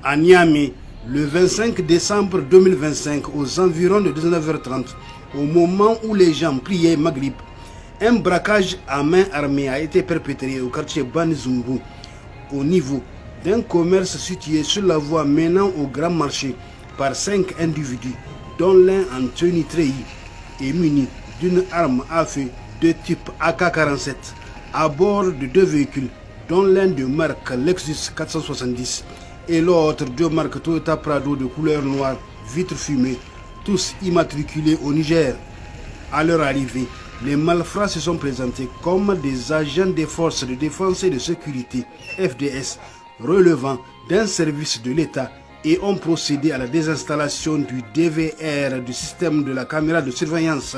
À Niamey, le 25 décembre 2025, aux environs de 19h30, au moment où les gens priaient Maghrib, un braquage à main armée a été perpétré au quartier Banizumbu, au niveau d'un commerce situé sur la voie menant au grand marché par 5 individus, dont l'un en tenue treillis et muni d'une arme à feu de type AK-47 à bord de 2 véhicules, dont l'un de marque Lexus 470 et l'autre de marque Toyota Prado de couleur noire, vitres fumées, tous immatriculés au Niger. À leur arrivée, les malfrats se sont présentés comme des agents des forces de défense et de sécurité, FDS, relevant d'un service de l'État et ont procédé à la désinstallation du DVR du système de la caméra de surveillance.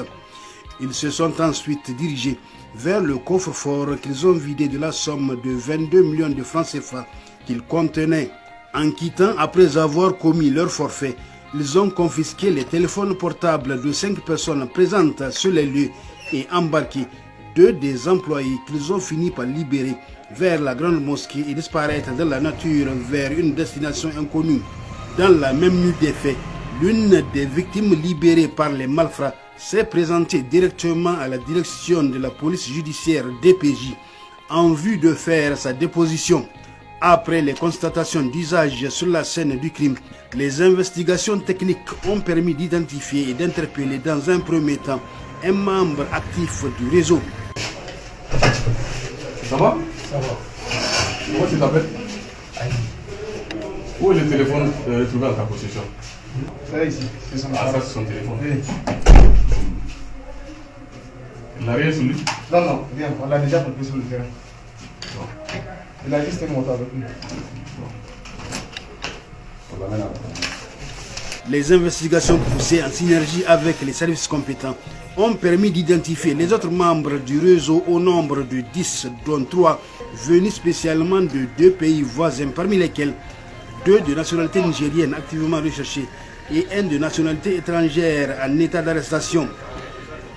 Ils se sont ensuite dirigés vers le coffre-fort qu'ils ont vidé de la somme de 22 millions de francs CFA qu'il contenait. En quittant après avoir commis leur forfait, ils ont confisqué les téléphones portables de 5 personnes présentes sur les lieux et embarqué 2 des employés qu'ils ont fini par libérer vers la grande mosquée et disparaître dans la nature vers une destination inconnue. Dans la même nuit des faits, l'une des victimes libérées par les malfrats s'est présentée directement à la direction de la police judiciaire DPJ en vue de faire sa déposition. Après les constatations d'usage sur la scène du crime, les investigations techniques ont permis d'identifier et d'interpeller dans un premier temps un membre actif du réseau. Ça va? Ça va. Comment tu t'appelles? Où est le téléphone retrouvé en ta possession? C'est ici, c'est son Ah, ça c'est son téléphone. Oui. Il n'a rien sur lui? Non, bien, on l'a déjà pris sur le terrain. Bon. Il a juste un moto avec nous. On l'amène à la... Les investigations poussées en synergie avec les services compétents ont permis d'identifier les autres membres du réseau au nombre de 10, dont 3 venus spécialement de 2 pays voisins, parmi lesquels 2 de nationalité nigérienne activement recherchés et 1 de nationalité étrangère en état d'arrestation.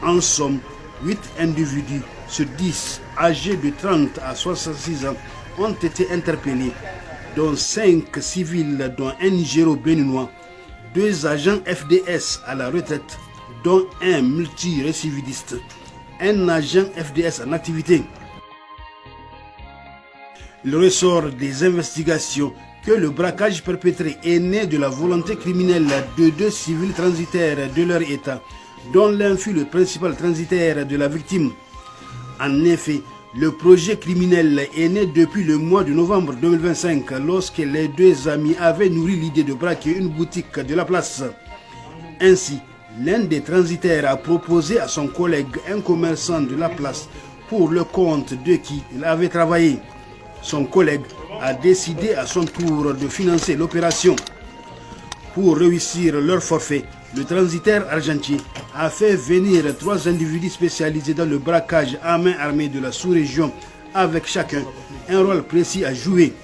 En somme, 8 individus sur 10 âgés de 30 à 66 ans ont été interpellés, dont 5 civils, dont un Nigéro-béninois, 2 agents FDS à la retraite, dont un multirécidiviste, un agent FDS en activité. Il ressort des investigations que le braquage perpétré est né de la volonté criminelle de 2 civils transitaires de leur État, dont l'un fut le principal transitaire de la victime. En effet, le projet criminel est né depuis le mois de novembre 2025, lorsque les 2 amis avaient nourri l'idée de braquer une boutique de la place. Ainsi, l'un des transitaires a proposé à son collègue, un commerçant de la place, pour le compte de qui il avait travaillé. Son collègue a décidé à son tour de financer l'opération. Pour réussir leur forfait, le transitaire argentin a fait venir 3 individus spécialisés dans le braquage à main armée de la sous-région, avec chacun un rôle précis à jouer,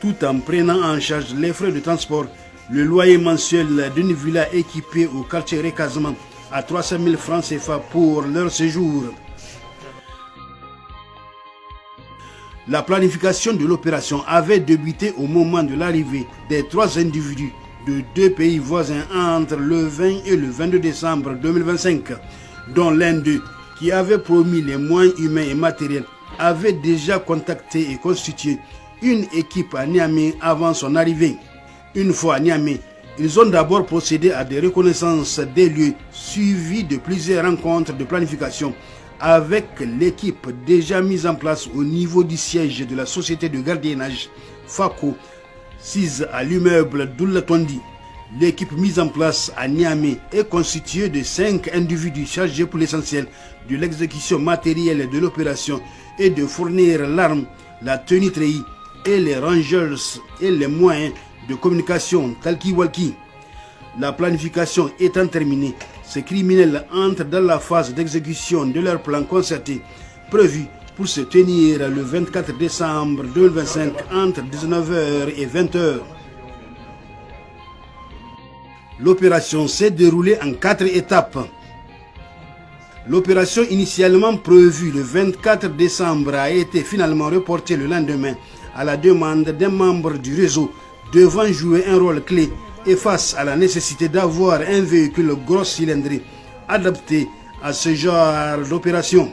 tout en prenant en charge les frais de transport, le loyer mensuel d'une villa équipée au quartier Recasement à 300 000 francs CFA pour leur séjour. La planification de l'opération avait débuté au moment de l'arrivée des 3 individus de 2 pays voisins entre le 20 et le 22 décembre 2025, dont l'un d'eux, qui avait promis les moyens humains et matériels, avait déjà contacté et constitué une équipe à Niamey avant son arrivée. Une fois à Niamey, ils ont d'abord procédé à des reconnaissances des lieux, suivies de plusieurs rencontres de planification avec l'équipe déjà mise en place au niveau du siège de la société de gardiennage FACO, sise à l'immeuble Doula-Tondi. L'équipe mise en place à Niamey est constituée de 5 individus chargés pour l'essentiel de l'exécution matérielle de l'opération et de fournir l'arme, la tenue treillis et les rangers et les moyens de communication talkie-walkie. La planification étant terminée, ces criminels entrent dans la phase d'exécution de leur plan concerté prévu pour se tenir le 24 décembre 2025 entre 19h et 20h. L'opération s'est déroulée en 4 étapes. L'opération initialement prévue le 24 décembre a été finalement reportée le lendemain à la demande d'un membre du réseau devant jouer un rôle clé et face à la nécessité d'avoir un véhicule gros cylindré adapté à ce genre d'opération.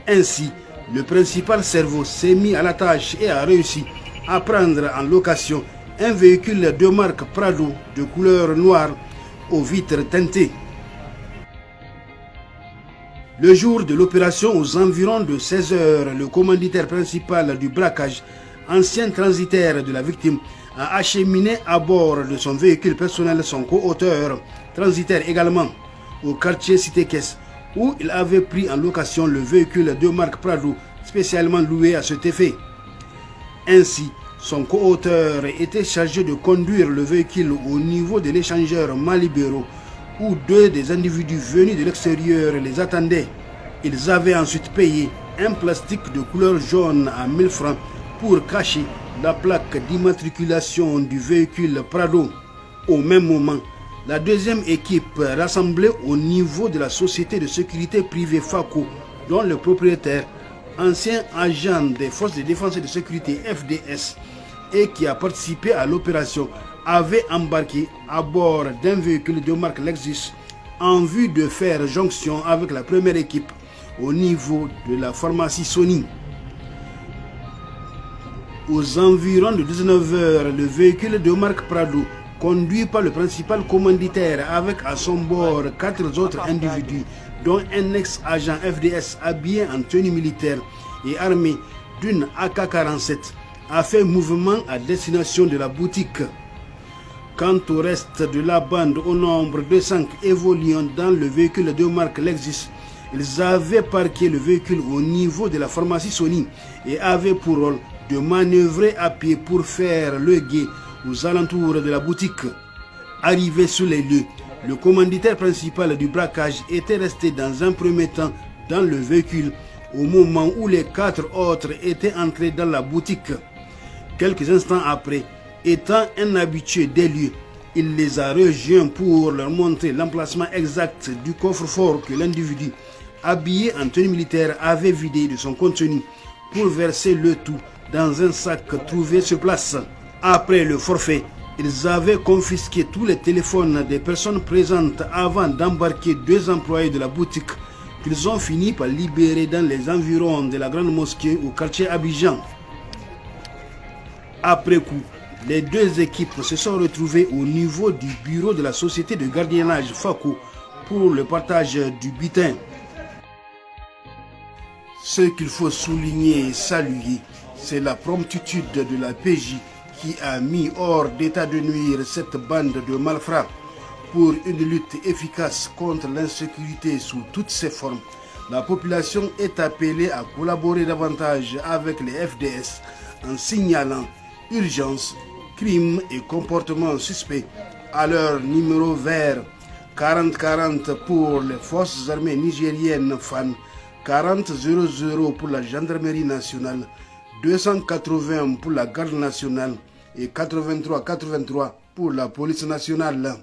Ainsi, le principal cerveau s'est mis à la tâche et a réussi à prendre en location un véhicule de marque Prado de couleur noire aux vitres teintées. Le jour de l'opération, aux environs de 16 h, le commanditaire principal du braquage, ancien transitaire de la victime, a acheminé à bord de son véhicule personnel son co-auteur, transitaire également, au quartier Cité-Caisse, où il avait pris en location le véhicule de marque Prado spécialement loué à cet effet. Ainsi, son co-auteur était chargé de conduire le véhicule au niveau de l'échangeur Malibéro, où deux des individus venus de l'extérieur les attendaient. Ils avaient ensuite payé un plastique de couleur jaune à 1000 francs pour cacher la plaque d'immatriculation du véhicule Prado. Au même moment, la deuxième équipe rassemblée au niveau de la société de sécurité privée FACO, dont le propriétaire, ancien agent des forces de défense et de sécurité FDS, et qui a participé à l'opération, avait embarqué à bord d'un véhicule de marque Lexus en vue de faire jonction avec la première équipe au niveau de la pharmacie Sony. Aux environs de 19 h, le véhicule de marque Prado, conduit par le principal commanditaire avec à son bord 4 autres individus, dont un ex-agent FDS habillé en tenue militaire et armé d'une AK-47, a fait mouvement à destination de la boutique. Quant au reste de la bande, au nombre de 5 évoluant dans le véhicule de marque Lexus, ils avaient parqué le véhicule au niveau de la pharmacie Sony et avaient pour rôle de manœuvrer à pied pour faire le guet aux alentours de la boutique. Arrivé sur les lieux, le commanditaire principal du braquage était resté dans un premier temps dans le véhicule au moment où les 4 autres étaient entrés dans la boutique. Quelques instants après, étant un habitué des lieux, il les a rejoints pour leur montrer l'emplacement exact du coffre-fort que l'individu, habillé en tenue militaire, avait vidé de son contenu pour verser le tout dans un sac trouvé sur place. Après le forfait, ils avaient confisqué tous les téléphones des personnes présentes avant d'embarquer 2 employés de la boutique qu'ils ont fini par libérer dans les environs de la grande mosquée au quartier Abidjan. Après coup, les 2 équipes se sont retrouvées au niveau du bureau de la société de gardiennage FACO pour le partage du butin. Ce qu'il faut souligner et saluer, c'est la promptitude de la PJ qui a mis hors d'état de nuire cette bande de malfrats. Pour une lutte efficace contre l'insécurité sous toutes ses formes, la population est appelée à collaborer davantage avec les FDS en signalant urgence, crimes et comportements suspects à leur numéro vert 4040 pour les forces armées nigériennes FAN, 4000 pour la gendarmerie nationale, 280 pour la garde nationale et 8383 pour la police nationale.